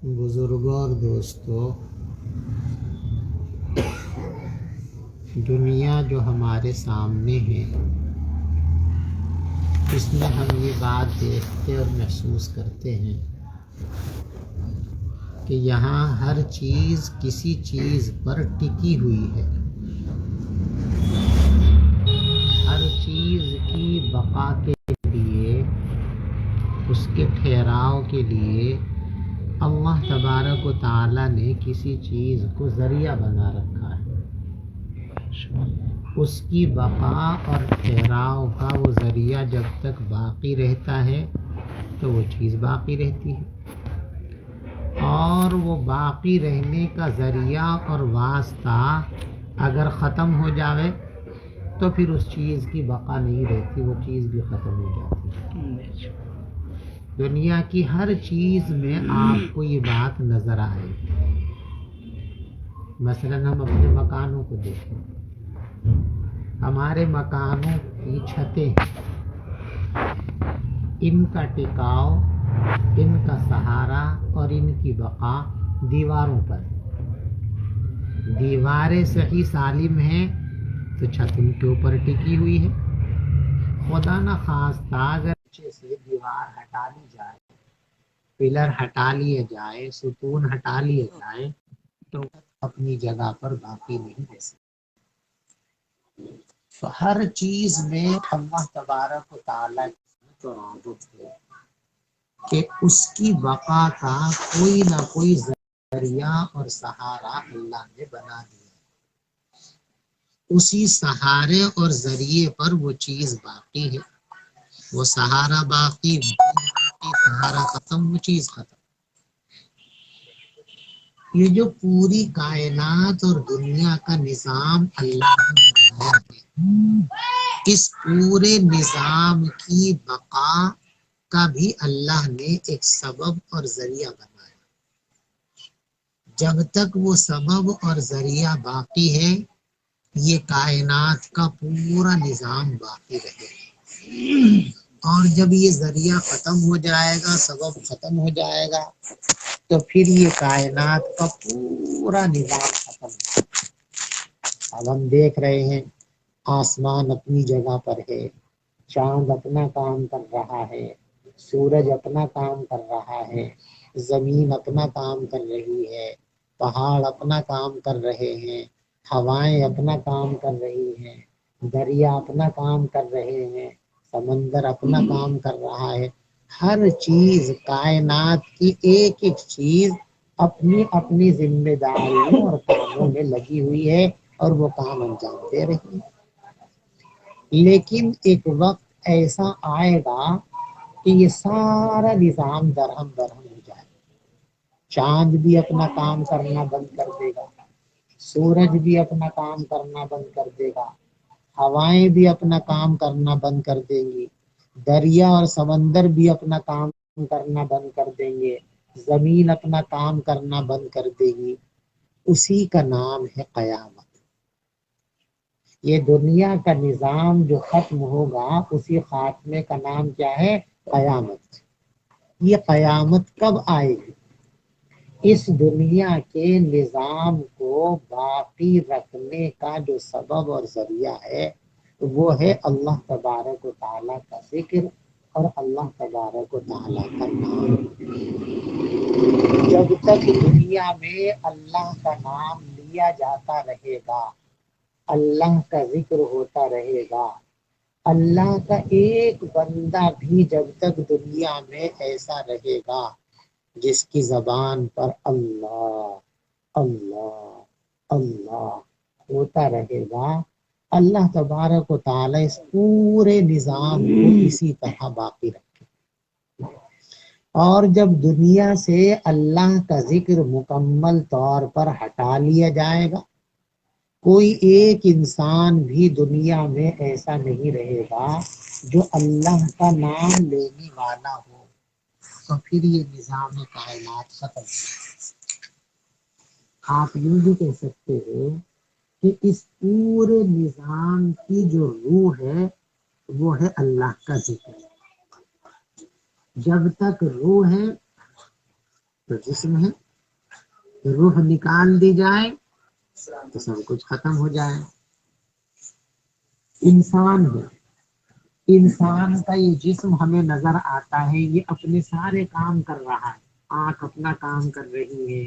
بزرگوں اور دوستوں، دنیا جو ہمارے سامنے ہے اس میں ہم یہ بات دیکھتے اور محسوس کرتے ہیں کہ یہاں ہر چیز کسی چیز پر ٹکی ہوئی ہے. ہر چیز کی بقا کے لیے، اس کے ٹھہراؤ کے لیے اللہ تبارک و تعالی نے کسی چیز کو ذریعہ بنا رکھا ہے. اس کی بقا اور ٹھہراؤ کا وہ ذریعہ جب تک باقی رہتا ہے تو وہ چیز باقی رہتی ہے، اور وہ باقی رہنے کا ذریعہ اور واسطہ اگر ختم ہو جاوے تو پھر اس چیز کی بقا نہیں رہتی، وہ چیز بھی ختم ہو جاتی ہے. دنیا کی ہر چیز میں آپ کو یہ بات نظر آئے. مثلا ہم اپنے مکانوں کو دیکھیں، ہمارے مکانوں کی چھتیں، ان کا ٹکاؤ، ان کا سہارا اور ان کی بقا دیواروں پر. دیواریں صحیح سالم ہیں تو چھت ان کے اوپر ٹکی ہوئی ہے. خدا نہ خواستہ اگر نیچے سے دیوار ہٹا لی جائے، پلر ہٹا لیے جائے، ستون ہٹا لیے جائے تو اپنی جگہ پر باقی نہیں رہ سکتی. تو ہر چیز میں اللہ تبارک و تعالی کی رابط ہے کہ اس کی بقا کا کوئی نہ کوئی ذریعہ اور سہارا اللہ نے بنا دیا. اسی سہارے اور ذریعے پر وہ چیز باقی ہے. وہ سہارا باقی، سہارا ختم، وہ چیز ختم. یہ جو پوری کائنات اور دنیا کا نظام اللہ نے بنایا ہے، اس پورے نظام کی بقا کا بھی اللہ نے ایک سبب اور ذریعہ بنایا. جب تک وہ سبب اور ذریعہ باقی ہے یہ کائنات کا پورا نظام باقی رہے گا، اور جب یہ ذریعہ ختم ہو جائے گا، سبب ختم ہو جائے گا تو پھر یہ کائنات کا پورا نظام ختم ہے. اب ہم دیکھ رہے ہیں آسمان اپنی جگہ پر ہے، چاند اپنا کام کر رہا ہے، سورج اپنا کام کر رہا ہے، زمین اپنا کام کر رہی ہے، پہاڑ اپنا کام کر رہے ہیں، ہوائیں اپنا کام کر رہی ہیں، دریا اپنا کام کر رہے ہیں، سمندر اپنا کام کر رہا ہے. ہر چیز کائنات کی ایک ایک چیز اپنی اپنی ذمہ داریوں اور کاموں میں لگی ہوئی ہے اور وہ کام انجام دے رہی ہے. لیکن ایک وقت ایسا آئے گا کہ یہ سارا نظام درہم برہم ہو جائے. چاند بھی اپنا کام کرنا بند کر دے گا، سورج بھی اپنا کام کرنا بند کر دے گا، ہوائیں بھی اپنا کام کرنا بند کر دیں گی، دریا اور سمندر بھی اپنا کام کرنا بند کر دیں گے، زمین اپنا کام کرنا بند کر دے گی. اسی کا نام ہے قیامت. یہ دنیا کا نظام جو ختم ہوگا اسی خاتمے کا نام کیا ہے؟ قیامت. یہ قیامت کب آئے گی؟ اس دنیا کے نظام کو باقی رکھنے کا جو سبب اور ذریعہ ہے وہ ہے اللہ تبارک و تعالیٰ کا ذکر اور اللہ تبارک و تعالیٰ کا نام. جب تک دنیا میں اللہ کا نام لیا جاتا رہے گا، اللہ کا ذکر ہوتا رہے گا، اللہ کا ایک بندہ بھی جب تک دنیا میں ایسا رہے گا جس کی زبان پر اللہ اللہ اللہ ہوتا رہے گا، اللہ تبارک و تعالی اس پورے نظام کو اسی طرح باقی رکھے. اور جب دنیا سے اللہ کا ذکر مکمل طور پر ہٹا لیا جائے گا، کوئی ایک انسان بھی دنیا میں ایسا نہیں رہے گا جو اللہ کا نام لینے والا ہو، تو پھر یہ نظام کائنات ختم. آپ یوں بھی کہہ سکتے ہیں کہ اس پورے نظام کی جو روح ہے وہ ہے اللہ کا ذکر. جب تک روح ہے تو جسم ہے، روح نکال دی جائے تو سب کچھ ختم ہو جائے۔ انسان ہے، انسان کا یہ جسم ہمیں نظر آتا ہے، یہ اپنے سارے کام کر رہا ہے، آنکھ اپنا کام کر رہی ہے،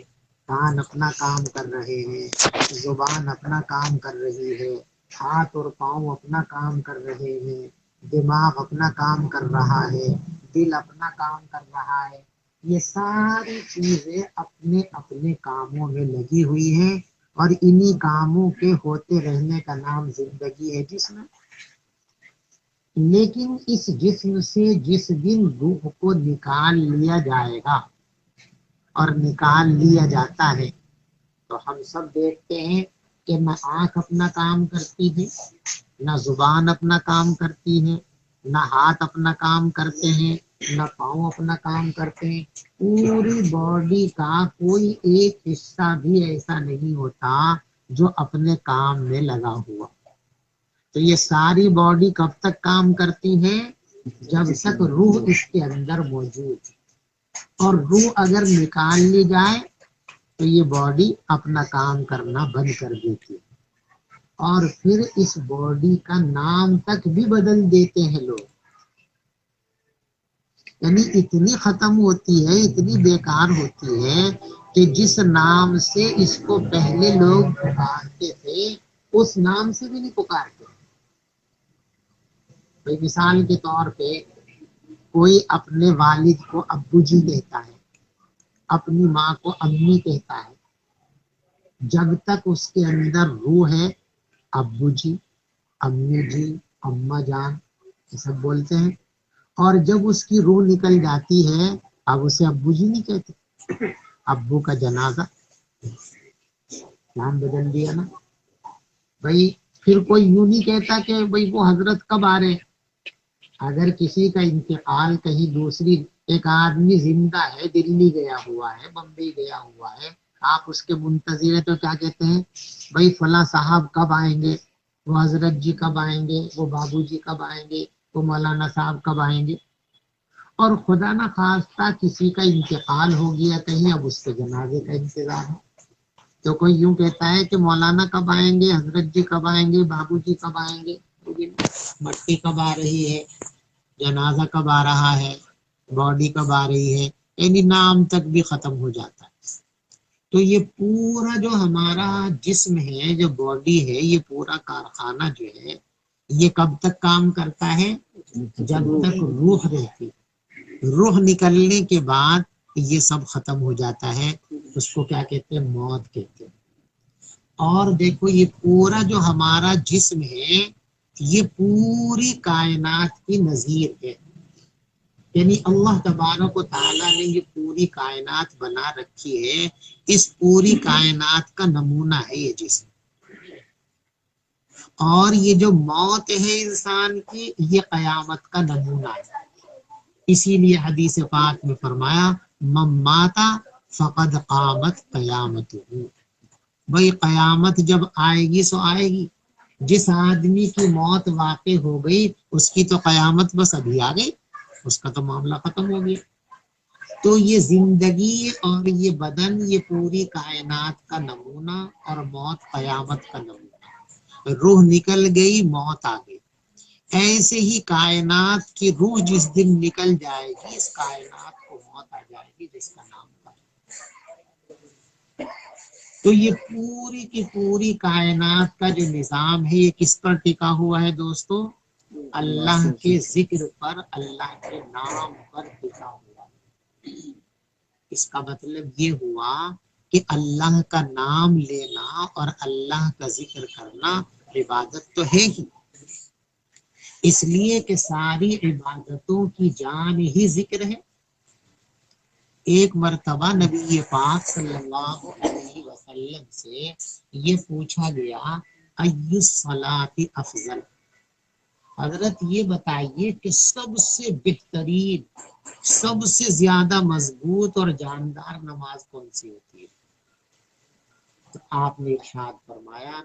کان اپنا کام کر رہے ہیں، زبان اپنا کام کر رہی ہے، ہاتھ اور پاؤں اپنا کام کر رہے ہیں، دماغ اپنا کام کر رہا ہے، دل اپنا کام کر رہا ہے۔ یہ ساری چیزیں اپنے اپنے کاموں میں لگی ہوئی ہیں، اور انہی کاموں کے ہوتے رہنے کا نام زندگی ہے جسم۔ لیکن اس جسم سے جس دن روح کو نکال لیا جائے گا، اور نکال لیا جاتا ہے، تو ہم سب دیکھتے ہیں کہ نہ آنکھ اپنا کام کرتی ہے، نہ زبان اپنا کام کرتی ہے، نہ ہاتھ اپنا کام کرتے ہیں، نہ پاؤں اپنا کام کرتے ہیں۔ پوری باڈی کا کوئی ایک حصہ بھی ایسا نہیں ہوتا جو اپنے کام میں لگا ہوا۔ تو یہ ساری باڈی کب تک کام کرتی ہے؟ جب تک روح اس کے اندر موجود ہے، اور روح اگر نکال لی جائے تو یہ باڈی اپنا کام کرنا بند کر دیتی ہے، اور پھر اس باڈی کا نام تک بھی بدل دیتے ہیں لوگ۔ یعنی اتنی ختم ہوتی ہے، اتنی بیکار ہوتی ہے کہ جس نام سے اس کو پہلے لوگ پکارتے تھے اس نام سے بھی نہیں پکارتے۔ مثال کے طور پہ کوئی اپنے والد کو ابو جی کہتا ہے، اپنی ماں کو امی کہتا ہے، جب تک اس کے اندر روح ہے ابو جی، امی جی، اماں جان یہ سب بولتے ہیں۔ اور جب اس کی روح نکل جاتی ہے اب اسے ابو جی نہیں کہتے، ابو کا جنازہ، نام بدل دیا نا بھائی۔ پھر کوئی یوں نہیں کہتا کہ بھائی وہ حضرت کب آ رہے۔ اگر کسی کا انتقال کہیں دوسری، ایک آدمی زندہ ہے، دلی گیا ہوا ہے، بمبئی گیا ہوا ہے، آپ اس کے منتظر ہیں تو کیا کہتے ہیں؟ بھائی فلاں صاحب کب آئیں گے، وہ حضرت جی کب آئیں گے، وہ بابو جی کب آئیں گے، وہ مولانا صاحب کب آئیں گے۔ اور خدا نہ خواستہ کسی کا انتقال ہو گیا کہیں، اب اس کے جنازے کا انتظار ہے، تو کوئی یوں کہتا ہے کہ مولانا کب آئیں گے، حضرت جی کب آئیں گے، بابو جی کب آئیں گے، مٹی کب آ رہی ہے، جنازہ کب آ رہا ہے، باڈی کب آ رہی ہے، یعنی نام تک بھی ختم ہو جاتا ہے۔ تو یہ پورا جو ہمارا جسم ہے، جو باڈی ہے، یہ پورا کارخانہ جو ہے یہ کب تک کام کرتا ہے؟ جب تک روح رہتی۔ روح نکلنے کے بعد یہ سب ختم ہو جاتا ہے، اس کو کیا کہتے ہیں؟ موت کہتے ہیں۔ اور دیکھو یہ پورا جو ہمارا جسم ہے یہ پوری کائنات کی نظیر ہے، یعنی اللہ تبارک و تعالیٰ نے یہ پوری کائنات بنا رکھی ہے، اس پوری کائنات کا نمونہ ہے یہ جسم۔ اور یہ جو موت ہے انسان کی، یہ قیامت کا نمونہ ہے۔ اسی لیے حدیث پاک میں فرمایا من مات فقد قامت قیامتہ، بھئی قیامت جب آئے گی سو آئے گی۔ جس آدمی کی موت واقع ہو گئی اس کی تو قیامت بس ابھی آ گئی، اس کا تو معاملہ ختم ہو گیا۔ تو یہ زندگی اور یہ بدن یہ پوری کائنات کا نمونہ، اور موت قیامت کا نمونہ۔ روح نکل گئی، موت آ گئی۔ ایسے ہی کائنات کی روح جس دن نکل جائے گی، اس کائنات کو موت آ جائے گی، جس کا نام ہے۔ تو یہ پوری کی پوری کائنات کا جو نظام ہے یہ کس پر ٹکا ہوا ہے دوستو؟ اللہ کے ذکر پر، اللہ کے نام پر ٹکا ہوا ہے۔ اس کا مطلب یہ ہوا کہ اللہ کا نام لینا اور اللہ کا ذکر کرنا عبادت تو ہے ہی، اس لیے کہ ساری عبادتوں کی جان ہی ذکر ہے۔ ایک مرتبہ نبی پاک صلی اللہ علیہ وسلم سے یہ پوچھا گیا ای الصلاۃ افضل، حضرت یہ بتائیے کہ سب سے بہترین، سب سے زیادہ مضبوط اور جاندار نماز کون سی ہوتی ہے؟ تو آپ نے ارشاد فرمایا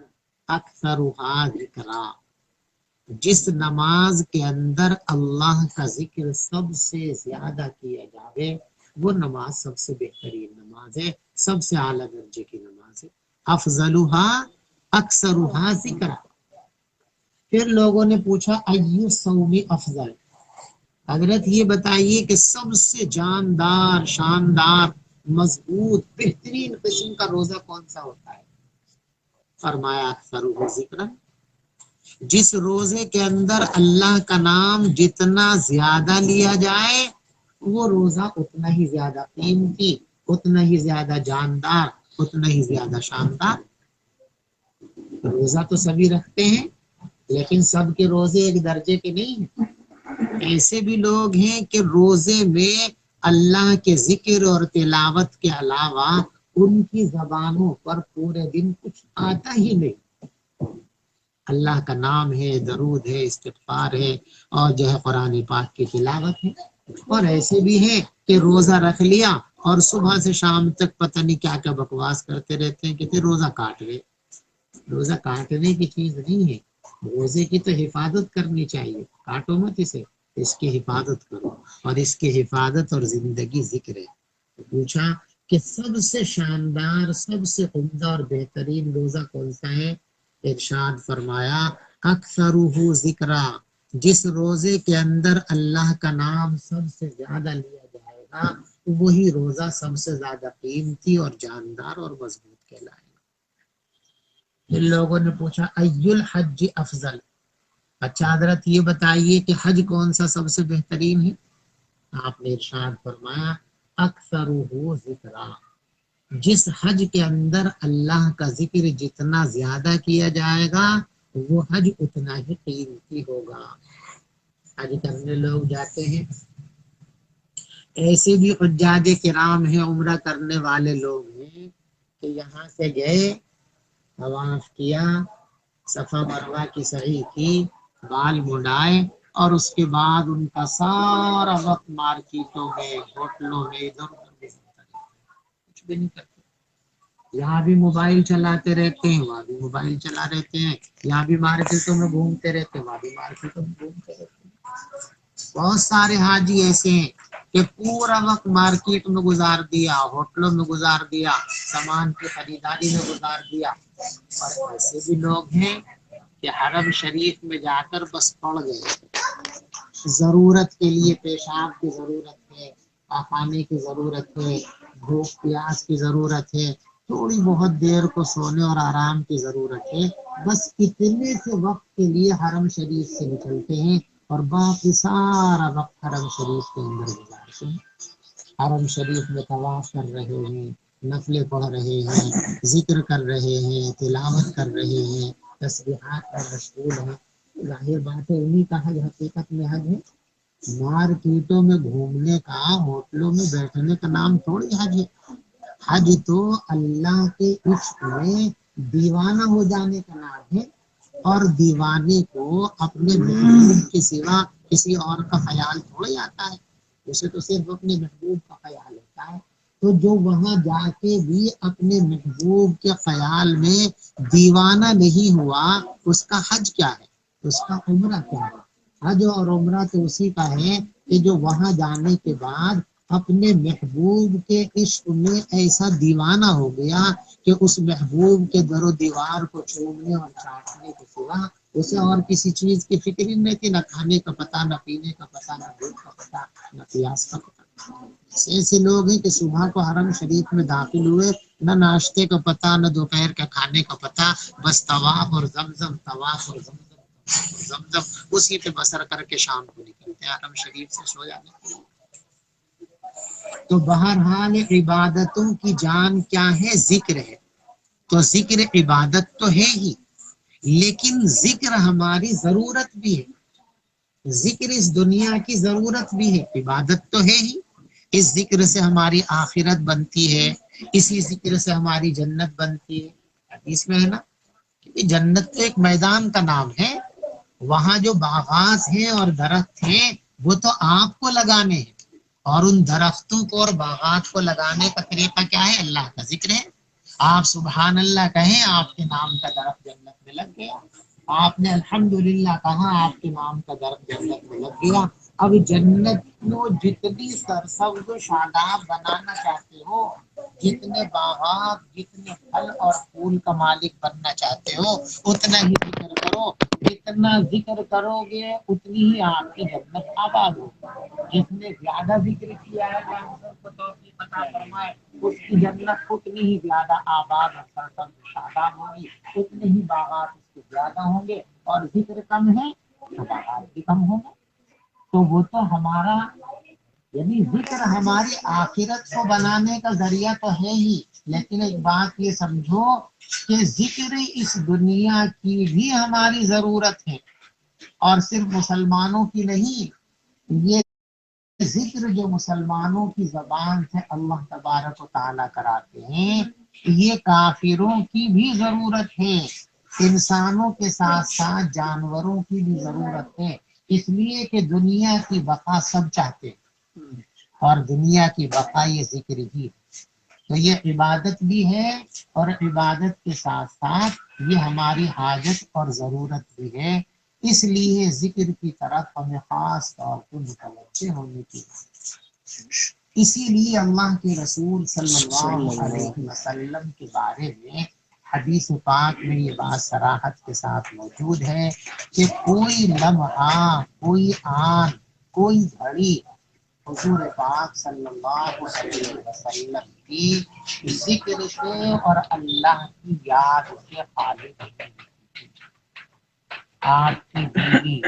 اکثرھا ذکرا، جس نماز کے اندر اللہ کا ذکر سب سے زیادہ کیا جاوے وہ نماز سب سے بہترین نماز ہے، سب سے اعلیٰ درجے کی نماز ہے۔ افضلھا اکثرھا ذکر۔ پھر لوگوں نے پوچھا ایو الصوم افضل، حضرت یہ بتائیے کہ سب سے جاندار، شاندار، مضبوط، بہترین قسم کا روزہ کون سا ہوتا ہے؟ فرمایا اکثرھا ذکر، جس روزے کے اندر اللہ کا نام جتنا زیادہ لیا جائے وہ روزہ اتنا ہی زیادہ قیمتی، اتنا ہی زیادہ جاندار، اتنا ہی زیادہ شاندار۔ روزہ تو سبھی رکھتے ہیں لیکن سب کے روزے ایک درجے کے نہیں ہیں۔ ایسے بھی لوگ ہیں کہ روزے میں اللہ کے ذکر اور تلاوت کے علاوہ ان کی زبانوں پر پورے دن کچھ آتا ہی نہیں، اللہ کا نام ہے، درود ہے، استغفار ہے، اور جو ہے قرآن پاک کی تلاوت ہے۔ اور ایسے بھی ہیں کہ روزہ رکھ لیا اور صبح سے شام تک پتہ نہیں کیا کیا بکواس کرتے رہتے ہیں کہ پھر روزہ کاٹ گئے۔ روزہ کاٹنے کی چیز نہیں ہے، روزے کی تو حفاظت کرنی چاہیے، کاٹو مت اسے، اس کی حفاظت کرو، اور اس کی حفاظت اور زندگی ذکر ہے۔ پوچھا کہ سب سے شاندار، سب سے عمدہ اور بہترین روزہ کون سا ہے؟ ارشاد فرمایا اکثرہ ذکرا، جس روزے کے اندر اللہ کا نام سب سے زیادہ لیا جائے گا وہی روزہ سب سے زیادہ قیمتی اور جاندار اور مضبوط کہلائے گا۔ پھر لوگوں نے پوچھا ای الحج افضل، اچھا حضرت یہ بتائیے کہ حج کون سا سب سے بہترین ہے؟ آپ نے ارشاد فرمایا اکثرہ ذکرا، جس حج کے اندر اللہ کا ذکر جتنا زیادہ کیا جائے گا وہ حج اتنا ہی قیمتی ہوگا۔ حج کرنے لوگ جاتے ہیں، ایسے بھی حجاج کرام ہیں، عمرہ کرنے والے لوگ ہیں کہ یہاں سے گئے، طواف کیا، صفا مروہ کی سعی کی، بال مڈائے، اور اس کے بعد ان کا سارا وقت مارکیٹوں میں، ہوٹلوں میں، ادھر ادھر کچھ بھی نہیں کرتے۔ یہاں بھی موبائل چلاتے رہتے ہیں، وہاں بھی موبائل چلا رہتے ہیں، یہاں بھی مارکیٹوں میں گھومتے رہتے ہیں، وہاں بھی مارکیٹوں میں گھومتے رہتے ہیں۔ بہت سارے حاجی ایسے ہیں کہ پورا وقت مارکیٹ میں گزار دیا، ہوٹلوں میں گزار دیا، سامان کی خریداری میں گزار دیا، اور ایسے بھی لوگ ہیں کہ حرم شریف میں جا کر بس پڑ گئے، ضرورت کے لیے، پیشاب کی ضرورت ہے، پاخانے کی ضرورت ہے، بھوک پیاس کی ضرورت ہے، تھوڑی بہت دیر کو سونے اور آرام کی ضرورت ہے، بس اتنے سے وقت کے لیے حرم شریف سے نکلتے ہیں اور باقی سارا وقت حرم شریف کے اندر گزارتے ہیں۔ حرم شریف میں طواف کر رہے ہیں، نفلیں پڑھ رہے ہیں، ذکر کر رہے ہیں، تلاوت کر رہے ہیں، تسبیحات پر مشغول ہیں۔ ظاہر بات ہے انہیں کا حج حقیقت میں حج ہے۔ مارکیٹوں میں گھومنے کا، ہوٹلوں میں بیٹھنے کا نام تھوڑی حج ہے۔ حج تو اللہ کے عشق میں دیوانہ ہو جانے کا نام ہے، اور دیوانے کو اپنے محبوب کے سوا کسی اور کا خیال تھوڑی آتا ہے، اسے تو صرف اپنے محبوب کا خیال ہوتا ہے۔ تو جو وہاں جا کے بھی اپنے محبوب کے خیال میں دیوانہ نہیں ہوا، اس کا حج کیا ہے، اس کا عمرہ کیا ہے؟ حج اور عمرہ تو اسی کا ہے کہ جو وہاں جانے کے بعد اپنے محبوب کے عشق میں ایسا دیوانہ ہو گیا کہ اس محبوب کے در و دیوار کو چومنے اور چاٹنے کے سوا اسے اور کسی چیز کی فکر ہی نہیں تھی، نہ کھانے کا پتہ، نہ پینے کا پتہ، نہ بھوک کا پتہ، نہ پیاس کا پتہ۔ ایسے لوگ ہیں کہ صبح کو حرم شریف میں داخل ہوئے، نہ ناشتے کا پتہ، نہ دوپہر کا کھانے کا پتہ، بس طواف اور زمزم، طواف اور زمزم، زمزم، اسی پہ بسر کر کے شام کو نکلتے ہیں حرم شریف سے سو جانے کے لیے۔ تو بہرحال عبادتوں کی جان کیا ہے؟ ذکر ہے۔ تو ذکر عبادت تو ہے ہی، لیکن ذکر ہماری ضرورت بھی ہے، ذکر اس دنیا کی ضرورت بھی ہے، عبادت تو ہے ہی۔ اس ذکر سے ہماری آخرت بنتی ہے، اسی ذکر سے ہماری جنت بنتی ہے۔ حدیث میں ہے نا کہ جنت تو ایک میدان کا نام ہے، وہاں جو باغات ہیں اور درخت ہیں وہ تو آپ کو لگانے ہیں، اور ان درختوں کو اور باغات کو لگانے کا طریقہ کیا ہے؟ اللہ کا ذکر ہے۔ آپ سبحان اللہ کہیں، آپ کے نام کا درخت جنت میں لگ گیا۔ آپ نے الحمدللہ کہا، آپ کے نام کا درخت جنت میں لگ گیا۔ اب جنت کو جتنی سرسبز و شاداب بنانا چاہتے ہو، جتنے باغات، جتنے پھل اور پھول کا مالک بننا چاہتے ہو، اتنا ہی ذکر کرو۔ جتنا ذکر کرو گے اتنی ہی آپ کی جنت آباد ہوگی۔ جس نے زیادہ ذکر کیا ہے وہ ہم سب کو توفیق عطا فرمائے، اس کی جنت اتنی ہی زیادہ آباد اور سرسبز و شاداب ہوگی، اتنے ہی باغات اس کے زیادہ ہوں گے، اور ذکر کم ہے تو باغات بھی کم ہوں گے۔ تو وہ تو ہمارا یعنی ذکر ہماری آخرت کو بنانے کا ذریعہ تو ہے ہی، لیکن ایک بات یہ سمجھو کہ ذکر اس دنیا کی بھی ہماری ضرورت ہے، اور صرف مسلمانوں کی نہیں۔ یہ ذکر جو مسلمانوں کی زبان سے اللہ تبارک و تعالیٰ کراتے ہیں، یہ کافروں کی بھی ضرورت ہے، انسانوں کے ساتھ ساتھ جانوروں کی بھی ضرورت ہے، اس لیے کہ دنیا کی بقا سب چاہتے ہیں، اور دنیا کی بقا یہ ذکر ہی ہے۔ تو یہ عبادت بھی ہے، اور عبادت کے ساتھ ساتھ یہ ہماری حاجت اور ضرورت بھی ہے، اس لیے ذکر کی طرف ہمیں خاص طور پر متوجہ ہونے کی۔ اسی لیے اللہ کے رسول صلی اللہ علیہ وسلم کے بارے میں حدیث پاک میں یہ بات صراحت کے ساتھ موجود ہے کہ کوئی لمحہ، کوئی آن، کوئی گھڑی حضور پاک صلی اللہ علیہ وسلم کی ذکر سے اور اللہ کی یاد سے خالی نہیں۔ آپ کی بیوی،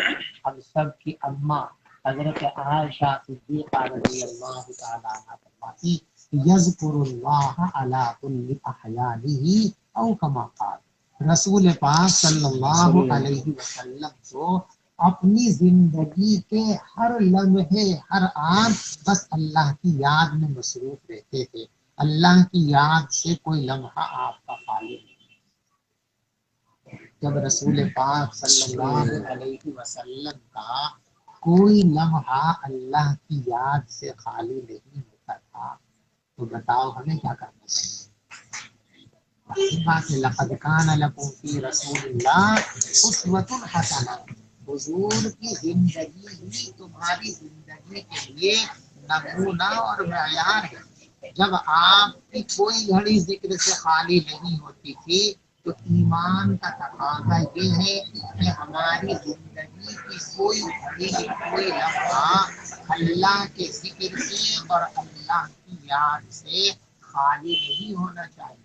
ہم سب کی اماں حضرت عائشہ صدیقہ رضی اللہ تعالیٰ عنہا فرماتی یذکر اللہ علی کل احیانہ او کما قال، رسول پاک صلی اللہ علیہ وسلم کو اپنی زندگی کے ہر لمحے، ہر آن بس اللہ کی یاد میں مصروف رہتے تھے، اللہ کی یاد سے کوئی لمحہ آپ کا خالی نہیں۔ جب رسول پاک صلی اللہ علیہ وسلم کا کوئی لمحہ اللہ کی یاد سے خالی نہیں ہوتا تھا، تو بتاؤ ہمیں کیا کرنا چاہیے؟ لقد کان لکم فی رسول اللہ اسوۃ حسنہ، حضور کی زندگی ہی تمہاری زندگی کے لیے نمونہ اور معیار ہے۔ جب آپ کی کوئی گھڑی ذکر سے خالی نہیں ہوتی تھی، تو ایمان کا تقاضا یہ ہے کہ ہماری زندگی کی کوئی گھڑی، کوئی لمحہ اللہ کے ذکر سے اور اللہ کی یاد سے خالی نہیں ہونا چاہیے۔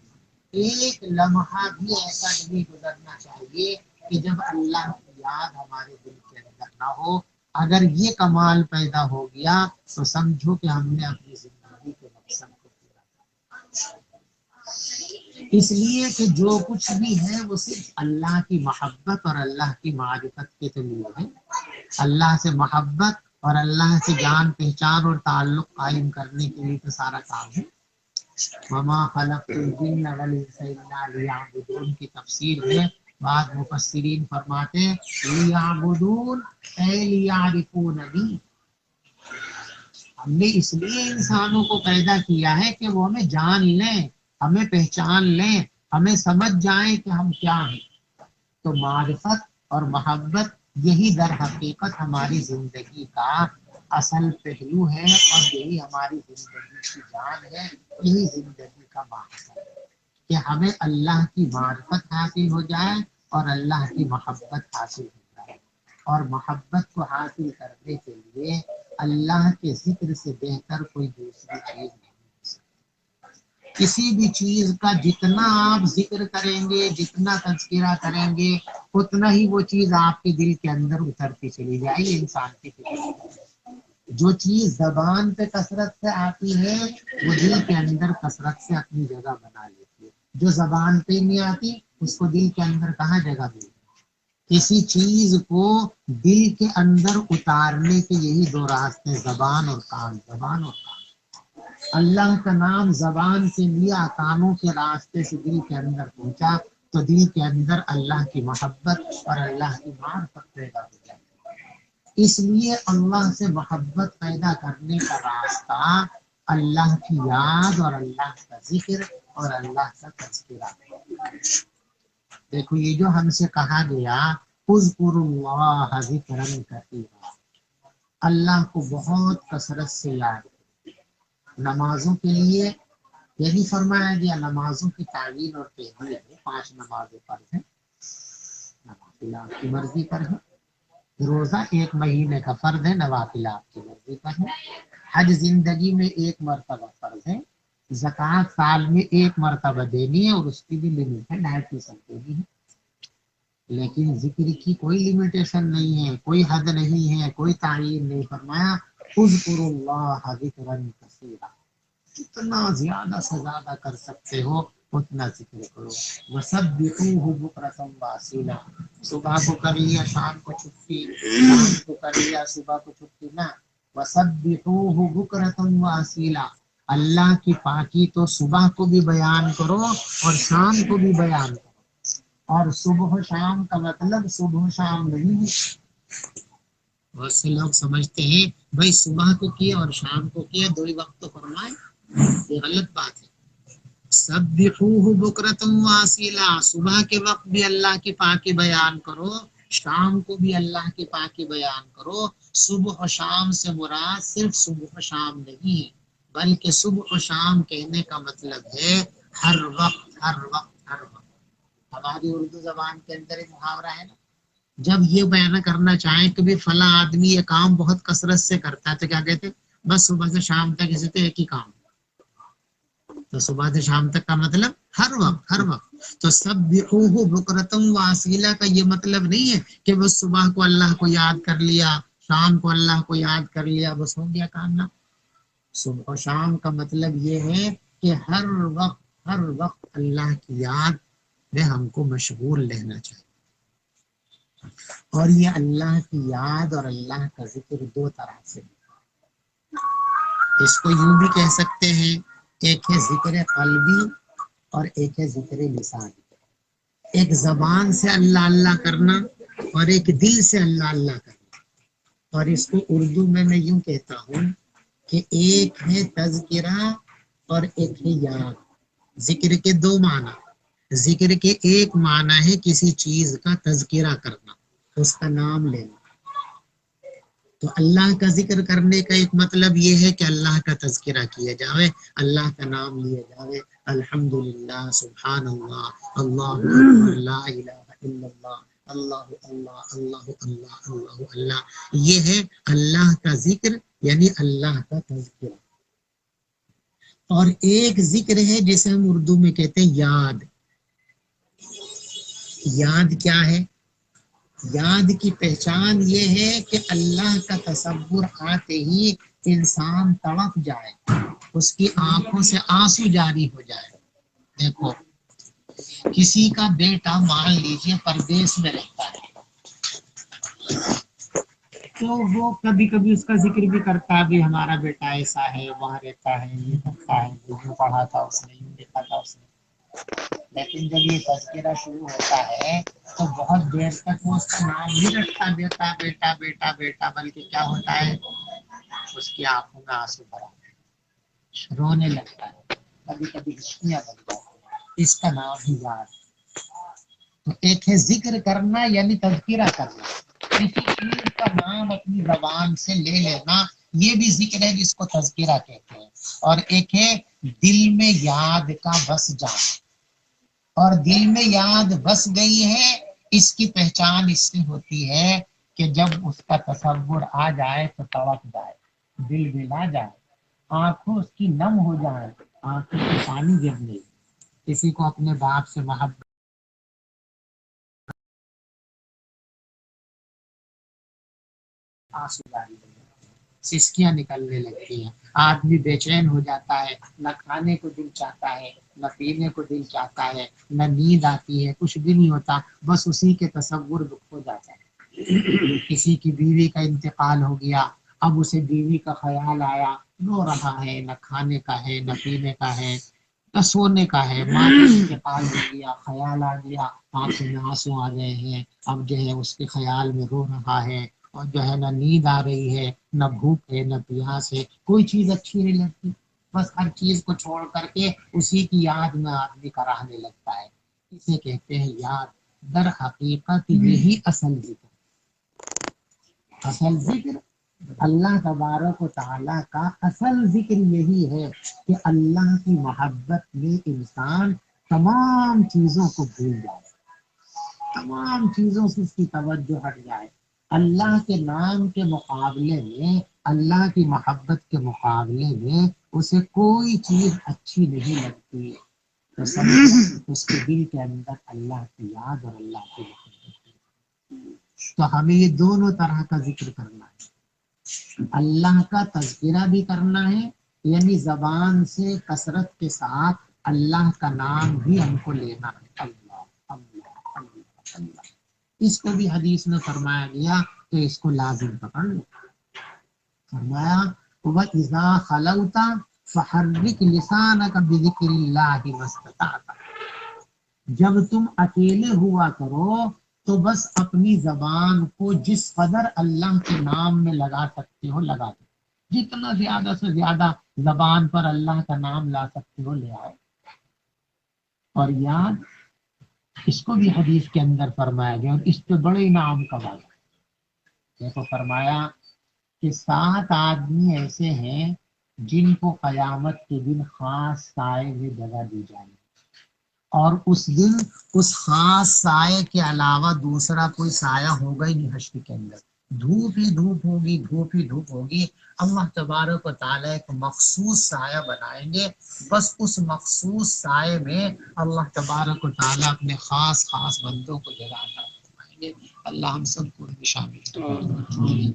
ایک لمحہ بھی ایسا نہیں گزرنا چاہیے کہ جب اللہ کی یاد ہمارے دل کے اندر نہ ہو۔ اگر یہ کمال پیدا ہو گیا تو سمجھو کہ ہم نے اپنی زندگی کے مقصد کو پورا کیا۔ اس لیے کہ جو کچھ بھی ہے وہ صرف اللہ کی محبت اور اللہ کی معرفت کے لیے ہے۔ اللہ سے محبت اور اللہ سے جان پہچان اور تعلق قائم کرنے کے لیے تو سارا کام ہے۔ وما خلقت الجن والانس الا لیعبدون کی تفسیر میں بعض مفسرین فرماتے ہیں لیعبدون اے لیعرفوننی، ہم نے اس لیے انسانوں کو پیدا کیا ہے کہ وہ ہمیں جان لیں، ہمیں پہچان لیں، ہمیں سمجھ جائیں کہ ہم کیا ہیں۔ تو معرفت اور محبت یہی در حقیقت ہماری زندگی کا اصل پہلو ہے، اور یہی ہماری زندگی کی جان ہے، یہی زندگی کا مقصد ہے کہ ہمیں اللہ کی معرفت حاصل ہو جائے اور اللہ کی محبت حاصل ہو جائے۔ اور محبت کو حاصل کرنے کے لیے اللہ کے ذکر سے بہتر کوئی دوسری چیز نہیں ہو سکتی۔ کسی بھی چیز کا جتنا آپ ذکر کریں گے، جتنا تذکرہ کریں گے، اتنا ہی وہ چیز آپ کے دل کے اندر اترتی چلی جائے گی۔ انسان کی فطرت، جو چیز زبان پہ کثرت سے آتی ہے وہ دل کے اندر کثرت سے اپنی جگہ بنا لیتی ہے، جو زبان پہ نہیں آتی اس کو دل کے اندر کہاں جگہ ملتی؟ کسی چیز کو دل کے اندر اتارنے کے یہی دو راستے، زبان اور کان، زبان اور کان۔ اللہ کا نام زبان سے لیا، کانوں کے راستے سے دل کے اندر پہنچا، تو دل کے اندر اللہ کی محبت اور اللہ کی معرفت پیدا ہو جائے۔ اس لیے اللہ سے محبت پیدا کرنے کا راستہ اللہ کی یاد اور اللہ کا ذکر اور اللہ کا تذکرہ۔ دیکھو یہ جو ہم سے کہا گیا اذکروا اللہ ذکرا کثیرا، اللہ کو بہت کثرت سے یاد کریں۔ نمازوں کے لیے یہ نہیں فرمایا گیا نمازوں کی تعویل اور تحویل ہے، 5 نمازیں فرض ہیں، نوافل آپ کی مرضی پر ہے، روزہ 1 مہینے کا فرض ہے، نوافل آپ کی مرضی پر ہے، حج زندگی میں 1 مرتبہ فرض ہے، زکوٰۃ سال میں 1 مرتبہ دینی ہے اور اس کی بھی لمٹ ہے 2.5% دینی ہے، لیکن ذکر کی کوئی لمیٹیشن نہیں ہے، کوئی حد نہیں ہے، کوئی تعین نہیں فرمایا اذکروا اللہ ذکرا کثیرا، جتنا زیادہ سے زیادہ کر سکتے ہو اتنا ذکر کرو، وسبحوہ بکرۃ واصیلا، صبح کو کر لیا شام کو چھٹی، شام کو کر لیا صبح کو چھٹی نہ، وسبحوہ بکرۃ واصیلا، اللہ کی پاکی تو صبح کو بھی بیان کرو اور شام کو بھی بیان کرو، اور صبح و شام کا مطلب صبح و شام نہیں ہے، بہت سے لوگ سمجھتے ہیں بھائی صبح کو کیا اور شام کو کیا دو ہی وقت تو فرمائے، یہ غلط بات ہے، سبحوہ بکرۃ واصیلا، صبح کے وقت بھی اللہ کی پاکی بیان کرو، شام کو بھی اللہ کی پاکی بیان کرو، صبح و شام سے مراد صرف صبح و شام نہیں ہے، بلکہ صبح و شام کہنے کا مطلب ہے ہر وقت ہر وقت ہر وقت۔ ہماری اردو زبان کے اندر ایک محاورہ ہے نا، جب یہ بیان کرنا چاہیں کہ بھی فلاں آدمی یہ کام بہت کثرت سے کرتا ہے تو کیا کہتے ہیں، بس صبح سے شام تک اسے تو ایک ہی کام، تو صبح سے شام تک کا مطلب ہر وقت ہر وقت، تو سبحوہ بکرۃ واصیلا کا یہ مطلب نہیں ہے کہ بس صبح کو اللہ کو یاد کر لیا شام کو اللہ کو یاد کر لیا بس ہو گیا کام، نہ، صبح و شام کا مطلب یہ ہے کہ ہر وقت اللہ کی یاد میں ہم کو مشغول رہنا چاہیے، اور یہ اللہ کی یاد اور اللہ کا ذکر 2 طرح سے، اس کو یوں بھی کہہ سکتے ہیں، ایک ہے ذکر قلبی اور ایک ہے ذکر لسانی، ایک زبان سے اللہ اللہ کرنا اور ایک دل سے اللہ اللہ کرنا، اور اس کو اردو میں یوں کہتا ہوں کہ ایک ہے تذکرہ اور ایک ہے یاد، ذکر کے 2 معنی، ذکر کے ایک معنی ہے کسی چیز کا تذکرہ کرنا، اس کا نام لینا، تو اللہ کا ذکر کرنے کا ایک مطلب یہ ہے کہ اللہ کا تذکرہ کیا جائے، اللہ کا نام لیا جائے، الحمدللہ، سبحان اللہ، اللہ اکبر، لا الہ الا اللہ، اللہ اللہ اللہ اللہ اللہ اللہ، یہ ہے اللہ کا ذکر یعنی اللہ کا تذکرہ، اور ایک ذکر ہے جسے ہم اردو میں کہتے ہیں یاد، یاد کیا ہے؟ یاد کی پہچان یہ ہے کہ اللہ کا تصور آتے ہی انسان تڑپ جائے، اس کی آنکھوں سے آنسو جاری ہو جائے، دیکھو کسی کا بیٹا مان لیجئے پردیس میں رہتا ہے تو وہ کبھی کبھی اس کا ذکر بھی کرتا ہے بھی ہمارا بیٹا ایسا ہے وہاں رہتا ہے یہ کرتا ہے یوں پڑھا تھا اس نے یوں دیکھا تھا اس نے، لیکن جب یہ تذکرہ شروع ہوتا ہے تو بہت دیر تک وہ اس کا نام نہیں رکھتا بیٹا بیٹا بیٹا بیٹا، بلکہ کیا ہوتا ہے اس کی آنکھوں میں آنسو بھرا رونے لگتا ہے، کبھی کبھی ہچکیاں بن جاتی ہیں، اس کا نام ہی یاد، تو ایک ہے ذکر کرنا یعنی تذکرہ کرنا، کسی چیز کا نام اپنی زبان سے لے لینا یہ بھی ذکر ہے جس کو تذکرہ کہتے ہیں، اور ایک ہے دل میں یاد کا بس جانا، اور دل میں یاد بس گئی ہے اس کی پہچان اس سے ہوتی ہے کہ جب اس کا تصور آ جائے تو تڑپ جائے، دل بلا جائے، آنکھوں اس کی نم ہو جائے، آنکھوں سے پانی گرنے، کسی کو اپنے باپ سے محبت آنسو جاری ہو جاتے ہیں، سسکیاں نکلنے لگتی ہیں، آدمی بے چین ہو جاتا ہے، نہ کھانے کو دل چاہتا ہے نہ پینے کو دل چاہتا ہے، نہ نیند آتی ہے، کچھ بھی نہیں ہوتا، بس اسی کے تصور ہو جاتا ہے، کسی کی بیوی کا انتقال ہو گیا، اب اسے بیوی کا خیال آیا، رو رہا ہے، نہ کھانے کا ہے نہ پینے کا ہے نہ سونے کا ہے، ماں کا انتقال ہو گیا، خیال آ گیا، آنکھوں میں آنسو آ گئے ہیں، اب جو ہے اس کے خیال میں رو رہا ہے، اور جو ہے نہ نیند آ رہی ہے نہ بھوک ہے نہ پیاس ہے، کوئی چیز اچھی نہیں لگتی، بس ہر چیز کو چھوڑ کر کے اسی کی یاد میں آدمی کراہنے لگتا ہے، اسے کہتے ہیں یاد، در حقیقت یہی اصل ذکر، اصل ذکر اللہ تبارک و تعالیٰ کا اصل ذکر یہی ہے کہ اللہ کی محبت میں انسان تمام چیزوں کو بھول جائے، تمام چیزوں سے اس کی توجہ ہٹ جائے، اللہ کے نام کے مقابلے میں، اللہ کی محبت کے مقابلے میں اسے کوئی چیز اچھی نہیں لگتی، تو سب اس کے دل کے اندر اللہ کی یاد اور اللہ کی محبت۔ تو ہمیں یہ دونوں طرح کا ذکر کرنا ہے، اللہ کا تذکرہ بھی کرنا ہے، یعنی زبان سے کثرت کے ساتھ اللہ کا نام بھی ہم کو لینا ہے، اللہ اللہ اللہ اللہ۔ اس کو بھی حدیث میں فرمایا گیا کہ اس کو لازم پکڑ لو، فرمایا وَإِذَا خَلَوْتَ فَحَرِّكْ لِسَانَكَ بِذِكْرِ اللَّهِ مَا اسْتَطَعْتَ۔ جب تم اکیلے ہوا کرو تو بس اپنی زبان کو جس قدر اللہ کے نام میں لگا سکتے ہو لگا دو، جتنا زیادہ سے زیادہ زبان پر اللہ کا نام لا سکتے ہو لے آؤ۔ اور یاد، اس کو بھی حدیث کے اندر فرمایا گیا، اور اس پہ بڑے انعام کا وعدہ ہے۔ دیکھو فرمایا کہ 7 آدمی ایسے ہیں جن کو قیامت کے دن خاص سائے میں جگہ دی جائے گی، اور اس دن اس خاص سائے کے علاوہ دوسرا کوئی سایہ ہوگا ہی نہیں حشر کے اندر، دھوپ ہی دھوپ ہوگی، دھوپ ہی دھوپ ہوگی۔ اللہ تبارک و تعالیٰ ایک مخصوص سایہ بنائیں گے، بس اس مخصوص سائے میں اللہ تبارک و تعالیٰ اپنے خاص خاص بندوں کو جگہ عطا فرمائیں گے۔ اللہ ہم سب کو ان میں شامل کرے۔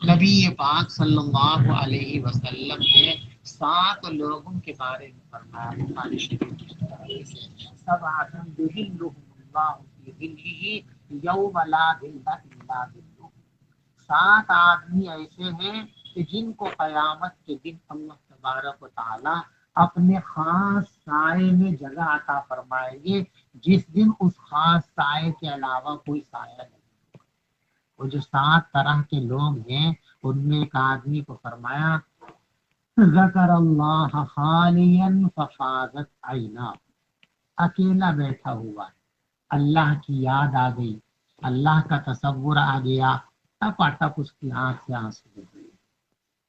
نبی پاک صلی اللہ علیہ وسلم نے 7 لوگوں کے بارے میں فرمایا، بخاری شریف کی حدیث ہے، سبعۃ یظلهم اللہ فی ظلہ یوم لا ظل الا ظلہ۔ 7 آدمی ایسے ہیں کہ جن کو قیامت کے دن اللہ تبارک و تعالی اپنے خاص سائے میں جگہ عطا فرمائیں گے، جس دن اس خاص سائے کے علاوہ کوئی سایہ نہیں۔ وہ جو 7 طرح کے لوگ ہیں ان میں ایک آدمی کو فرمایا ذکر اللہ خالیا ففاضت عینا، اکیلا بیٹھا ہوا ہے، اللہ کی یاد آ گئی، اللہ کا تصور آ گیا، ٹپا ٹپ اس کی آنکھ سے آنسو گر گئے۔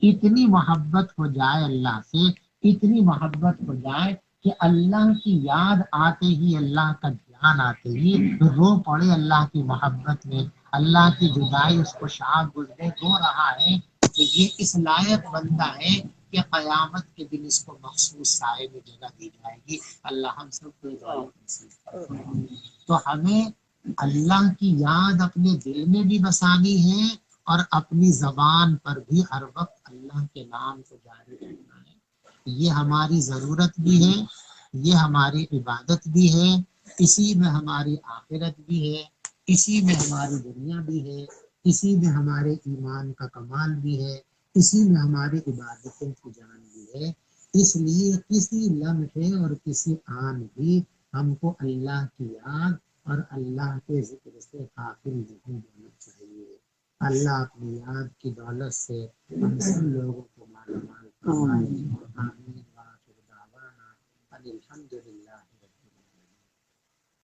اتنی محبت ہو جائے اللہ سے، اتنی محبت ہو جائے کہ اللہ کی یاد آتے ہی، اللہ کا دھیان آتے ہی رو پڑے اللہ کی محبت میں، اللہ کی جدائی اس کو شاق گزرے، رو رہا ہے کہ یہ اس لائق بندہ ہے کہ قیامت کے دن اس کو مخصوص سائے میں جگہ دی جائے گی۔ اللہ ہم سب کو تو ہمیں اللہ کی یاد اپنے دل میں بھی بسانی ہے، اور اپنی زبان پر بھی ہر وقت اللہ کے نام کو جاری رکھنا ہے۔ یہ ہماری ضرورت بھی ہے، یہ ہماری عبادت بھی ہے، اسی میں ہماری آخرت بھی ہے، اسی میں ہماری دنیا بھی ہے، اسی میں ہمارے ایمان کا کمال بھی ہے، اسی میں ہماری عبادتوں کی جان بھی ہے۔ اس لیے کسی لمحے اور کسی آن بھی ہم کو اللہ کی یاد اور اللہ کے ذکر سے غافل نہیں ہونا چاہیے۔ اللہ اپنی یاد کی دولت سے ہم سب لوگوں کو مالا مال فرمائے۔ آمین۔ وآخر دعوانا ان الحمد للہ۔